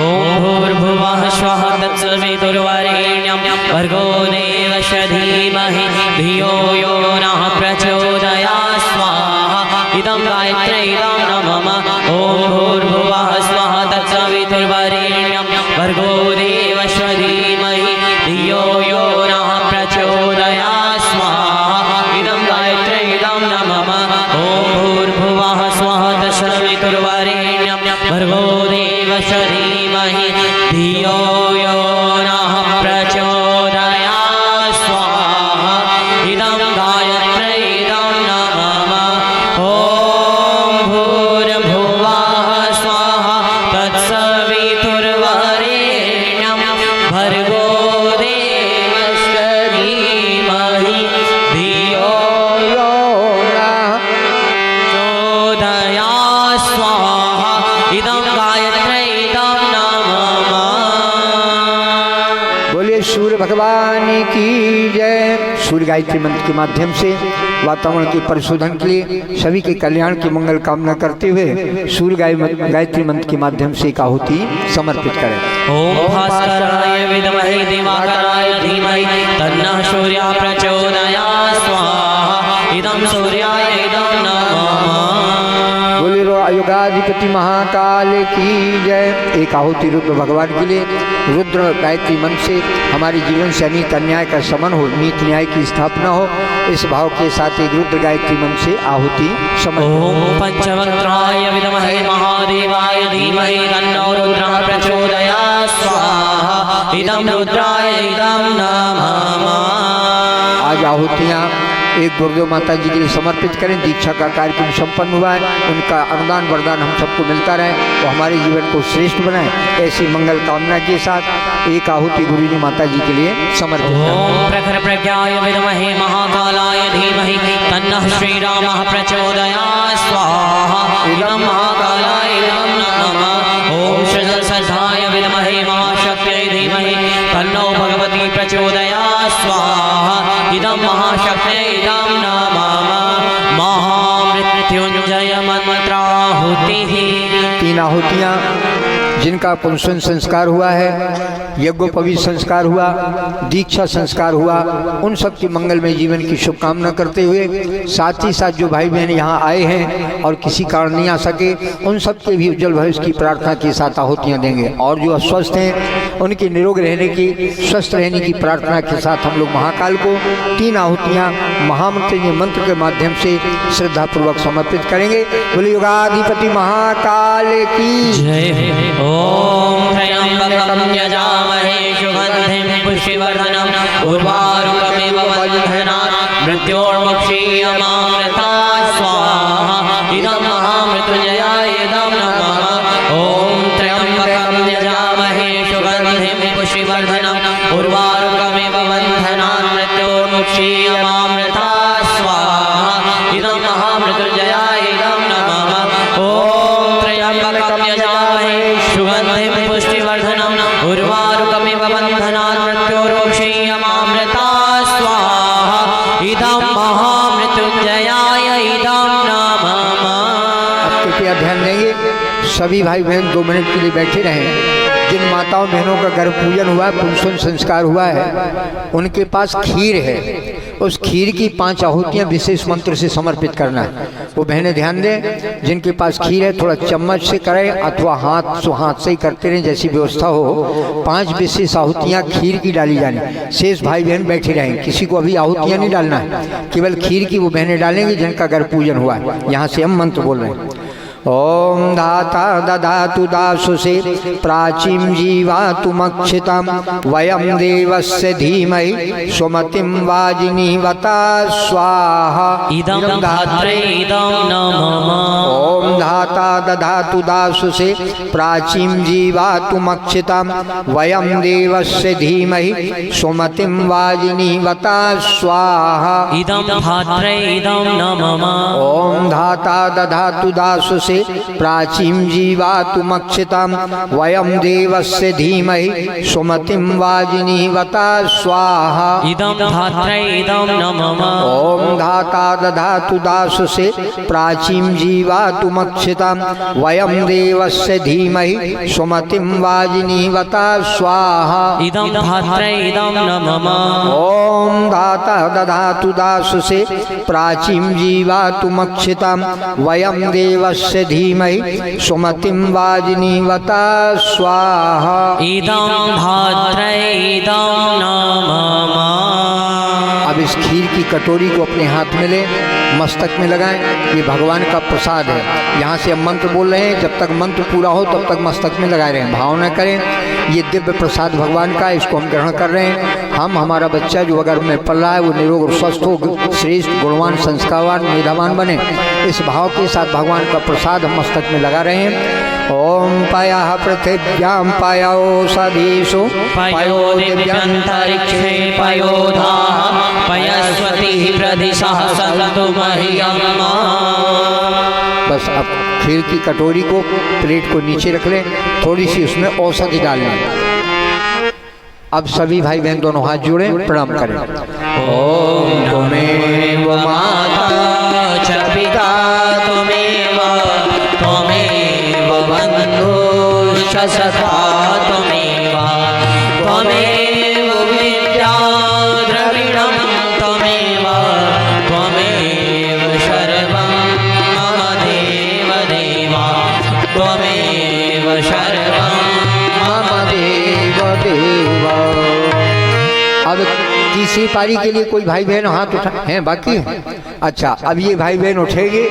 B: ओम भूर्भुवः स्वः तत्सवितुर्वरेण्यं भर्गो देवस्य धीमहि धियो यो नः प्रचोदयात् स्वाहा। इदं गायत्र्यै इदं नमः। ओम भूर्भुवः स्वः तत्सवितुर्वरेण्यं भर्गो देवस्य धीमहि धियो यो नः प्रचोदयात् स्वाहा। इदं गायत्र्यै इदं नमः। ओम भूर्भुवः स्वः तत्सवितुर्वरेण्यं भर्गो देवस्य धीमहि धियो यो नः प्रचोदयात् स्वाहा। इदं गायत्र्यै इदं नमः। ओम भूर्भुवः स्वः तत्सवितुर्वरेण्यं भर्गो देवस्य धीमहि धियो यो नः प्रचोदयात् स्वाहा। इदं गायत्र्यै इदं नमः।
A: बोलिए सूर्य भगवान की जय। सूर्य गायत्री मंत्र के माध्यम से वातावरण के परिशोधन के लिए सभी के कल्याण की मंगल कामना करते हुए सूर्य गायत्री मंत्र के माध्यम से एक आहुति समर्पित करें।
B: ओम भास्कराय विद्महे दिवाकराय धीमहि तन्नः सूर्यः प्रचोदयात् स्वाहा। इदं सूर्याय इदं नमः।
A: बोलिए कलियुगाधिपति महाकाल की जय। एक आहुति रुद्र भगवान के लिए। रुद्र गायत्री मन से हमारे जीवन से अनेक अन्याय का शमन हो, नीति न्याय की स्थापना हो, इस भाव के साथ एक रुद्र गायत्री मन से आहुति समर्पित।
B: ओम पंचवक्त्राय विद्महे महादेवाय धीमहि तन्नो रुद्रः प्रचोदयात् स्वाहा। इदं रुद्राय इदं नमः।
A: आज आहुतियाँ एक गुरुदेव माता जी के लिए समर्पित करें। दीक्षा का कार्यक्रम संपन्न हुआ है, उनका अनुदान वरदान हम सबको मिलता रहे, वो हमारे जीवन को श्रेष्ठ बनाए, ऐसी मंगल कामना के साथ एक आहुति गुरु जी माता जी के लिए समर्पित करें।
B: ओम प्रखर प्रज्ञाय विद्महे महाकालाय धीमहि तन्नः श्रीरामः प्रचोदयात् स्वाहा। इदं महाकालाय इदं नमः। ओम श्रीसहस्राय विद्महे महाशक्त्यै धीमहि तन्नो भगवती प्रचोदयात् स्वाहा। इदं महाशक्त्यै इदं नमः। महामृत्युंजय मंत्राहुतिः।
A: तीन आहुतियाँ जिनका पुंसन संस्कार हुआ है, यज्ञोपवीत संस्कार हुआ, दीक्षा संस्कार हुआ, उन सब की मंगलमय जीवन की शुभकामना करते हुए साथ ही साथ जो भाई बहन यहाँ आए हैं और किसी कारण नहीं आ सके, उन सब के भी उज्जवल भविष्य की प्रार्थना के साथ आहुतियाँ देंगे। और जो अस्वस्थ हैं उनके निरोग रहने की, स्वस्थ रहने की प्रार्थना के साथ हम लोग महाकाल को तीन आहुतियाँ महामृत्युंजय मंत्र के माध्यम से श्रद्धापूर्वक समर्पित करेंगे। बोलिए युगाधिपति महाकाल की
B: जय। ओम त्र्यंबकं यजामहे सुगंधिं पुष्टिवर्धनम् उर्वारुकमिव बन्धनात् मृत्योर्मुक्षीयमामृतात् स्वाहा। इदं महामृत्युंजयाय इदं नमः। ओम त्र्यंबकं यजामहे सुगंधिं पुष्टिवर्धनम् उर्वारुकमिव बन्धनात् मृत्योर्मुक्षीयमामृतात् स्वाहा। इदं महामृत्युंजयाय इदं नमः। ओम त्र्यंबकं यजामहे सुगंधिं पुष्टिवर्धनम् उर्वारुकमिव बन्धनात् मृत्योर्मुक्षीयमामृतात् स्वाहा। इदं महामृत्युंजयाय इदं नमः।
A: कृपया ध्यान देंगे, सभी भाई बहन 2 मिनट के लिए बैठे रहें। जिन माताओं बहनों का गर्भ पूजन हुआ है, पुंसन संस्कार हुआ है, उनके पास खीर है, उस खीर की 5 आहुतियाँ विशेष मंत्र से समर्पित करना है। वो बहनें ध्यान दें, जिनके पास खीर है थोड़ा चम्मच से करें अथवा हाथ से ही करते रहें, जैसी व्यवस्था हो। 5 विशेष आहुतियाँ खीर की डाली जानी। शेष भाई बहन बैठे रहें, किसी को अभी आहुतियाँ नहीं डालना है, केवल खीर की वो बहनें डालेंगी जिनका गर्भ पूजन हुआ है। यहाँ से हम मंत्र बोल रहे हैं। ओम धाता ददातु दासुषे प्राचीं जीवातुमक्षितं वयं देवस्य धीमहि सुमतिं वाजिनीवता स्वाहा।
B: इदं धात्रे इदं नमः।
A: ओम धाता ददातु दासुषे प्राचीं जीवातुमक्षितं वयं देवस्य धीमहि सुमतिं वाजिनीवता स्वाहा।
B: इदं धात्रे इदं नमः।
A: ओम धाता दधातु दासुषे प्राचीं जीवातुमक्षितं वयं देवस्य धीमहि सुमतिं वाजिनीवता स्वाहा।
B: इदं धात्रे इदं नमः।
A: ओम धाता दधातु दासुषे प्राचीं जीवातुमक्षितं वयं देवस्य धीमहि सुमतिं वाजिनीवता स्वाहा।
B: इदं धात्रे इदं नमः।
A: ओम धाता दधातु दासुषे प्राचीं जीवातुमक्षितं वयं देवस्य धीमहि सुमतिं वाजिनीवता स्वाहा।
B: इदं धात्रे इदं नमः।
A: अब इस खीर की कटोरी को अपने हाथ में लें, मस्तक में लगाएं। ये भगवान का प्रसाद है। यहाँ से हम मंत्र बोल रहे हैं, जब तक मंत्र पूरा हो तब तक मस्तक में लगाए रहें, भावना करें। ये दिव्य प्रसाद भगवान का है, इसको हम ग्रहण कर रहे हैं। हम, हमारा बच्चा जो अगर में पल रहा है वो निरोग और स्वस्थ हो, श्रेष्ठ गुणवान संस्कारवान मेधावान बने, इस भाव के साथ भगवान का प्रसाद हम मस्तक में लगा रहे हैं। ओम पयः पृथिव्यां पयोषधीषु
B: पयो दिव्यन्तरिक्षे पयोधाः पयस्वतिः प्रदिशः सन्तु मह्यम्।
A: बस अब खीर की कटोरी को, प्लेट को नीचे रख लें, थोड़ी सी उसमें औषधि डाल लें। अब सभी भाई बहन दोनों हाथ जोड़ें, प्रणाम करें। ओम त्वमेव माता
B: च पिता त्वमेव त्वमेव बन्धुश्च सखा त्वमेव त्वमेव विद्या द्रविणं त्वमेव त्वमेव सर्वं मम देव देवा त्वमेव शर्वं
A: मम देव देव। अब तीसरी पारी के लिए कोई भाई बहन हाथ उठा हैं बाकी? अच्छा, अब ये भाई बहन उठेंगे,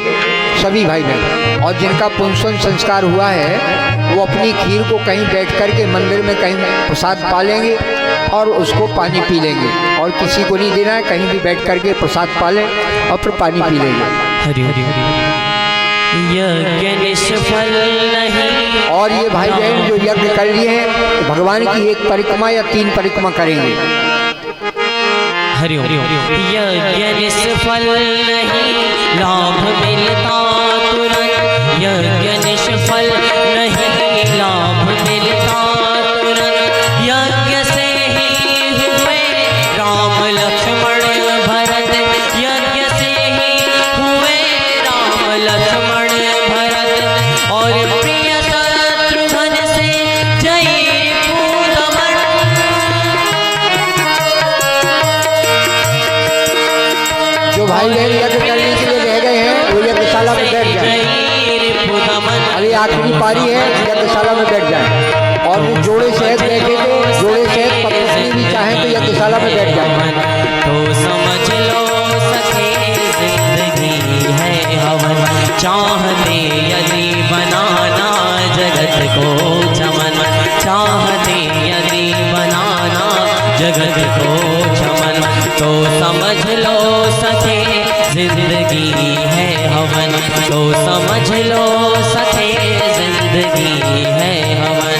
A: सभी भाई बहन, और जिनका पुंसन संस्कार हुआ है वो अपनी खीर को कहीं बैठ कर के मंदिर में कहीं प्रसाद पा लेंगे और उसको पानी पी लेंगे, और किसी को नहीं देना है, कहीं भी बैठ कर के प्रसाद पा लें और फिर पानी पी लेंगे।
B: हरि हरि यज्ञ निष्फल नहीं।
A: और ये भाई बहन जो यज्ञ कर लिए हैं भगवान की एक परिक्रमा या 3 परिक्रमा करेंगे।
B: हरि यज्ञ निष्फल नहीं, लाभ मिलता तुरंत। यज्ञ निष्फल नहीं, लाभ मिलता तुरंत। यज्ञ से ही हुए राम लक्ष्मण भरत। यज्ञ से ही हुए राम लक्ष्मण भरत। और प्रिय शत्रुघ्न से जय पूदमन।
A: जो भाई बहन यज्ञ करने के लिए रह गए हैं वो यज्ञशाला में बैठ जाए। अभी आखिरी पारी है, यज्ञशाला में बैठ जाए। और वो जोड़े सहित बैठे थे, जोड़े सहित पत्नी भी चाहें तो यज्ञशाला में बैठ जाए।
B: तो समझ लो सखे जिंदगी है हवन। चाहते यदि बनाना जगत को चमन। चाहते यदि बनाना जगत को चमन। तो समझ लो सखे जिंदगी है हवन। तो समझ लो सखे जिंदगी है हवन।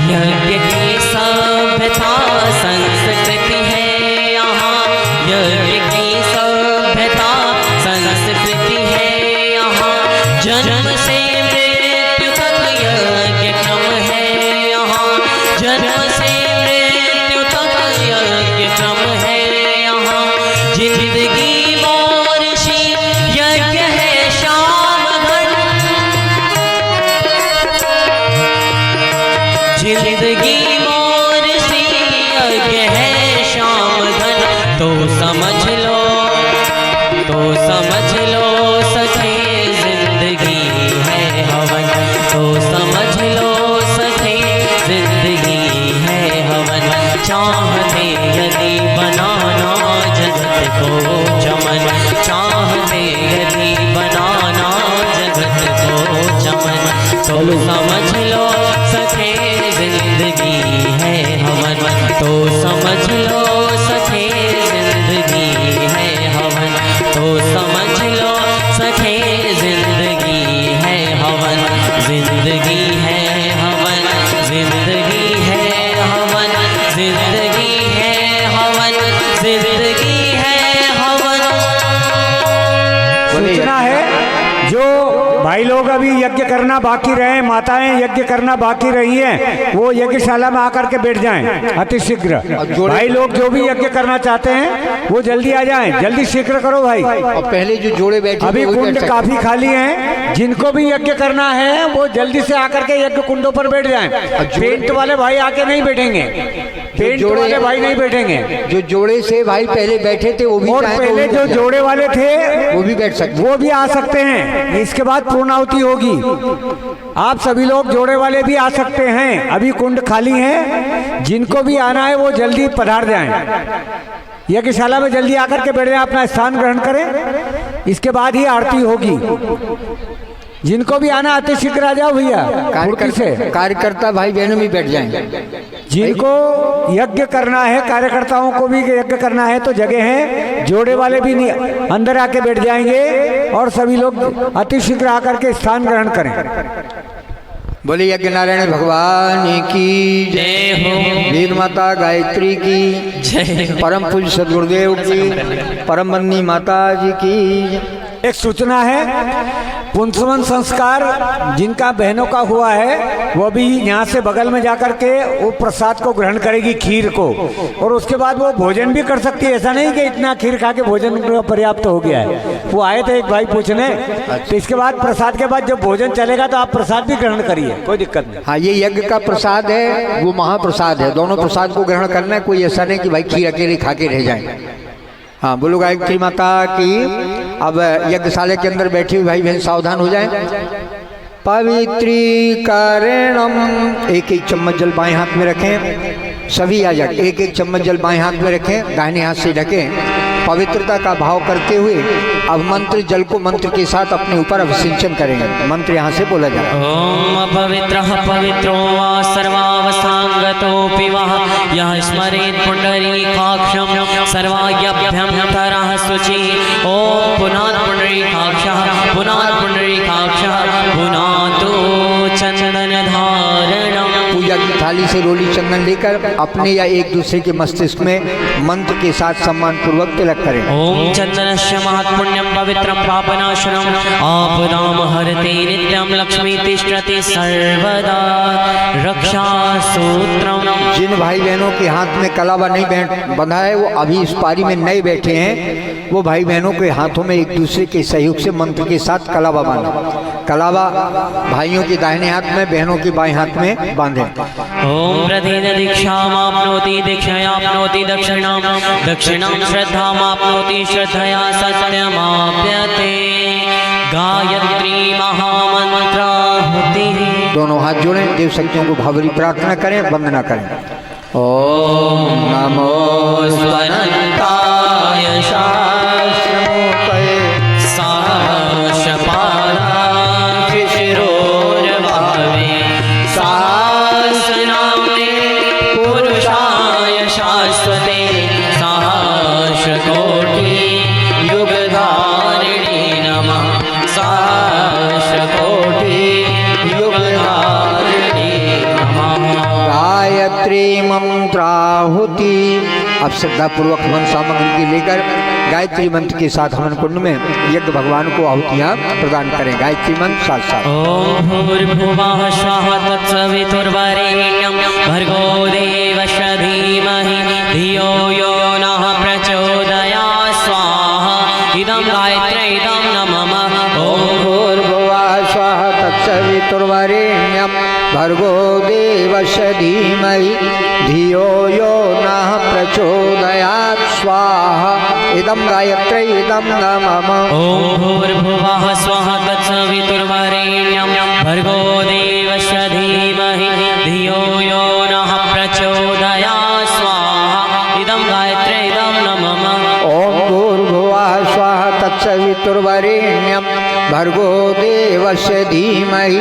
B: यज्ञ की सभ्यता संस्कृति है यहाँ। यज्ञ की सभ्यता संस्कृति है यहाँ। जन्म से मृत्यु तक यज्ञ क्रम है यहाँ। जन्म से मृत्यु तक यज्ञ क्रम है यहाँ। जिंदगी मोर्शी यज्ञ है श्याम घन। जिंदगी मोर सी यज्ञ है श्याम घन। तो समझ लो सखे जिंदगी है हवन। तो समझ लो सखे जिंदगी है हवन। चाहते यदि बनाना जगत को चमन। चाहते यदि बनाना जगत को चमन। तो समझ लो सखे जिंदगी है हवन। तो समझ लो सखे जिंदगी है हवन। तो समझ लो सखे जिंदगी है हवन। जिंदगी है हवन। जिंदगी है हवन। जिंदगी है हवन। जिंदगी है हवन।
C: सूचना है जो भाई लोग अभी यज्ञ करना बाकी रहे, माताएं यज्ञ करना बाकी रही हैं, वो यज्ञशाला में आकर के बैठ जाएं अति शीघ्र। भाई लोग जो भी यज्ञ करना चाहते हैं वो जल्दी आ जाएं, जल्दी शीघ्र करो भाई।
A: और पहले जो जोड़े बैठे
C: अभी
A: थे वही
C: कुंड
A: बैठ सकते
C: काफी खाली हैं, जिनको भी यज्ञ करना है वो जल्दी से आकर के यज्ञ कुंडों पर बैठ जाएं। पेंट वाले भाई आके नहीं बैठेंगे, पेंट वाले भाई नहीं बैठेंगे।
A: जो जोड़े से भाई पहले बैठे थे वो भी
C: और
A: चाहें तो
C: पहले
A: वो भी
C: जो
A: बैठ जाएं।
C: जोड़े वाले थे
A: वो भी बैठ सकते।
C: वो भी आ सकते हैं। इसके बाद पूर्णाहुति होगी। आप सभी लोग जोड़े वाले भी आ सकते हैं, अभी कुंड खाली है। जिनको भी आना है वो जल्दी पधार जाएं, यज्ञशाला में जल्दी आकर के बैठ जाएं, अपना स्थान ग्रहण करें। इसके बाद ही आरती होगी। जिनको भी आना आते शीघ्र आ जाओ भैया फुर्ती से।
A: कार्यकर्ता भाई बहनों भी बैठ जाएंगे।
C: जिनको यज्ञ करना है, कार्यकर्ताओं को भी यज्ञ करना है तो जगह है। जोड़े वाले भी नहीं अंदर आके बैठ जाएंगे और सभी लोग अति शीघ्र आकर के स्थान ग्रहण करें।
A: बोले यज्ञ नारायण भगवान की
B: जय हो।
A: वीर माता गायत्री की
B: जय हो।
A: परम पूज्य सदगुरुदेव की, परम बंदी माता जी की।
C: एक सूचना है, पुंसवन संस्कार जिनका बहनों का हुआ है वो भी यहाँ से बगल में जाकर के वो प्रसाद को ग्रहण करेगी, खीर को, और उसके बाद वो भोजन भी कर सकती है। ऐसा नहीं कि इतना खीर खा के भोजन पर्याप्त हो गया है। वो आए थे एक भाई पूछने, तो इसके बाद प्रसाद के बाद जब भोजन चलेगा तो आप प्रसाद भी ग्रहण करिए, कोई दिक्कत नहीं।
A: हाँ, ये यज्ञ का प्रसाद है, वो महाप्रसाद है, दोनों प्रसाद को ग्रहण करना है। कोई ऐसा नहीं कि भाई खीर अकेले खा के रह जाए। हाँ, बोलो गायत्री माता की। अब यज्ञशाला के अंदर बैठे हुए भाई बहन सावधान हो जाएं। पवित्रीकरणम, एक एक चम्मच जल बाएं हाथ में रखें। सभी आ जाए, एक एक चम्मच जल बाएं हाथ में रखें, दाहिने हाथ से ढकें। पवित्रता का भाव करते हुए अब मंत्र जल को मंत्र के साथ अपने ऊपर अभिषेचन करेंगे। मंत्र यहाँ से बोला जाए।
B: ओम अपवित्रः पवित्रो वा सर्वावसांगतोऽपि वा यः स्मरेत् पुंडरीकाक्षं सर्वाभ्यन्तरः शुचि। ओम पुनात् पुंडरीकाक्षः पुनात् पुंडरीकाक्षः पुनातु चंदनधारणम्।
A: पूजा की थाली से रोली चंदन लेकर अपने या एक दूसरे के मस्तिष्क में मंत्र के साथ सम्मान पूर्वक तिलक करें।
B: ओम चंदनस्य महत्पुण्यं पवित्रं पापनाशनम् आपदां हरते नित्यं लक्ष्मी तिष्ठति सर्वदा रक्षा सूत्रम्।
A: जिन भाई बहनों के हाथ में कलावा नहीं बंधा है, वो अभी इस पारी में नए बैठे हैं, वो भाई बहनों के हाथों में एक दूसरे के सहयोग से मंत्र के साथ कलावा बांधे। कलावा भाइयों के दाहिने हाथ में, बहनों के बाएं हाथ में बांधे।
B: ओम प्रधेन दीक्षामाप्नोति दीक्षयाप्नोति दक्षिणां दक्षिणां श्रद्धामाप्नोति श्रद्धया सत्यमाप्यते। गायत्री महामंत्राहुति।
A: दोनों हाथ जोड़ें, देव शक्तियों को भावरी प्रार्थना करें, वंदना करें। ओम नमो स्वनंताय शास्त्रमूर्तये सहस्रपादाय शिरोर्भावे सहस्रनाम्ने पुरुषाय शाश्वते सहस्रकोटि युगधारिणे नमः सहस्रकोटि युगधारिणे नमः। गायत्री मंत्राहुति। अब श्रद्धापूर्वक हवन सामग्री की लेकर गायत्री मंत्र के साथ हवन कुंड में यज्ञ भगवान को आहुतियां प्रदान करें। गायत्री मंत्र साथ साथ।
B: ओम भूर्भुवः स्वः तत्सवितुर्वरेण्यं भर्गो देवस्य धीमहि धियो यो नः प्रचोदयात् स्वाहा। इदं गायत्री इदं नमः।
A: ओम भूर्भुवः स्वः तत्सवितुर्वरेण्यं भर्गो देवस्य धीमहि धियो यो नः प्रचोदयात् स्वाहा। इदं गायत्री इदं नमः।
B: ओम भूर्भुवः स्वः तत्सवितुर्वरेण्यं भर्गो देवस्य धीमहि धियो यो नः प्रचोदयात् स्वाहा। इदं गायत्री इदं नमः।
A: ओम भूर्भुवः स्वः तत्सवितुर्वरेण्यं भर्गो देवस्य धीमहि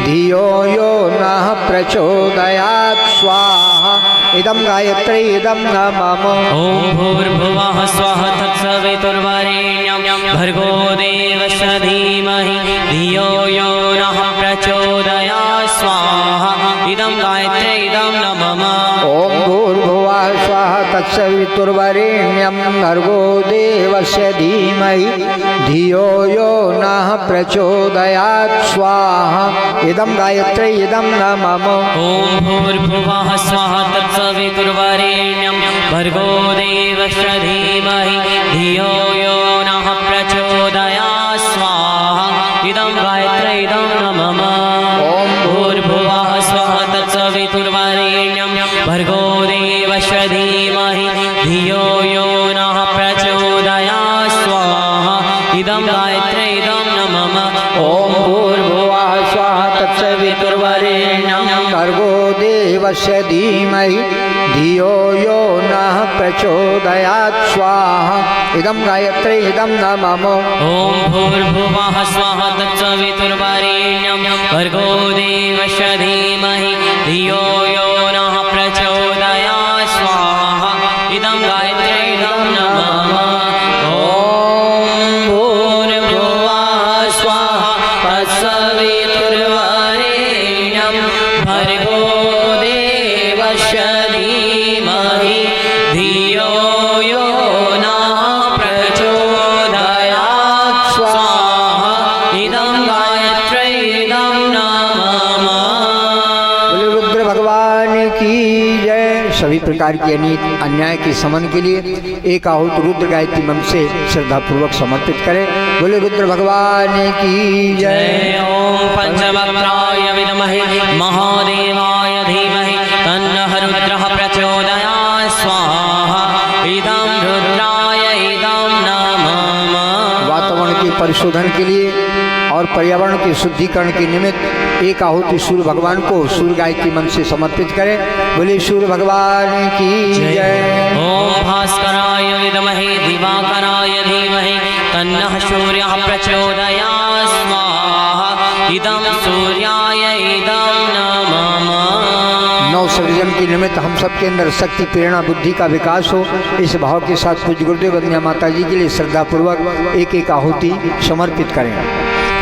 A: धियो यो नः प्रचोदयात् स्वाहा। इदं गायत्री इदं नमः।
B: ओम भूर्भुवः स्वः तत्सवितुर्वरेण्यं भर्गो देवस्य धीमहि धियो यो नः प्रचोदयात् स्वाहा। इदं गायत्री इदं नमः।
A: ओम भूर्भुवः स्वः तत्सवितुर्वरेण्यं भर्गो देवस्य धीमहि धियो यो नः प्रचोदयात् स्वाहा। इदं गायत्री इदं नमः।
B: ओम भूर्भुवः स्वः तत्सवितुर्वरेण्यं भर्गो देवस्य धीमहि धियो यो नः प्रचोदयात् स्वाहा। इदं गायत्री इदं नमः।
A: ओम
B: भूर्भुवः स्वः तत्सवितुर्वरेण्यं भर्गो देवस्य धीमहि धियो यो नः प्रचोदयात् स्वाहा। इदं गायत्री इदं नमः।
A: ओम भूर्भुवः स्वः तत्सवितुर्वरेण्यं भर्गो देवस्य धीमहि धियो यो नः प्रचोदयात् स्वाहा। इदं गायत्री इदं नमः।
B: ओम भूर्भुवः स्वः तत्सवितुर्वरेण्यं भर्गो देवस्य धीमहि धियो यो नः प्रचोदयात् स्वाहा। इदं गायत्री इदं नमः। ओम भूर्भुवः स्वः तत्सवितुर्वरेण्यं भर्गो देवस्य धीमहि धियो यो नः प्रचोदयात् स्वाहा।
A: सभी प्रकार की अनीत अन्याय के समन के लिए एक आहुति रुद्र गायत्री मंत्र से श्रद्धापूर्वक समर्पित करें। बोले रुद्र भगवान की जय।
B: जय ओम पंचवक्त्राय विद्महे महादेवाय धीमहि तन्नः रुद्रः प्रचोदयात् स्वाहा। इदं रुद्राय इदं नमः।
A: वातावरण के परिशोधन के लिए और पर्यावरण के शुद्धिकरण के निमित्त एक आहुति सूर्य भगवान को सूर्य गायत्री मंत्र से समर्पित करें। बोले सूर्य भगवान की जय।
B: ओम भास्कराय विद्महे दिवाकराय धीमहि तन्नः सूर्यः प्रचोदयात् स्वाहा। इदं सूर्याय इदं नमः।
A: नव सृजन के निमित्त हम सबके अंदर शक्ति प्रेरणा बुद्धि का विकास हो, इस भाव के साथ पूज्य गुरुदेव वंदनीय माता जी के लिए श्रद्धापूर्वक एक एक आहुति समर्पित करें।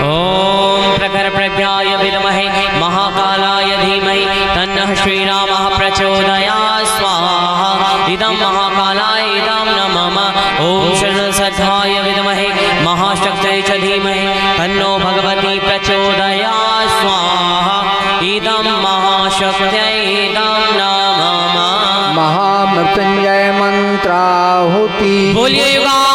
B: ओम प्रखर प्रज्ञाय विद्महे महाकालाय धीमहि तन्नः श्रीरामः प्रचोदयात् स्वाहा। इदं महाकालाय इदं नमः। ओम शरणसद्धाय विद्महे महाशक्त्यै च धीमहि तन्नो भगवती प्रचोदयात् स्वाहा। इदं महाशक्त्यै इदं नमः।
A: महामृत्युंजय मंत्राहुति।
B: बोलिए युगा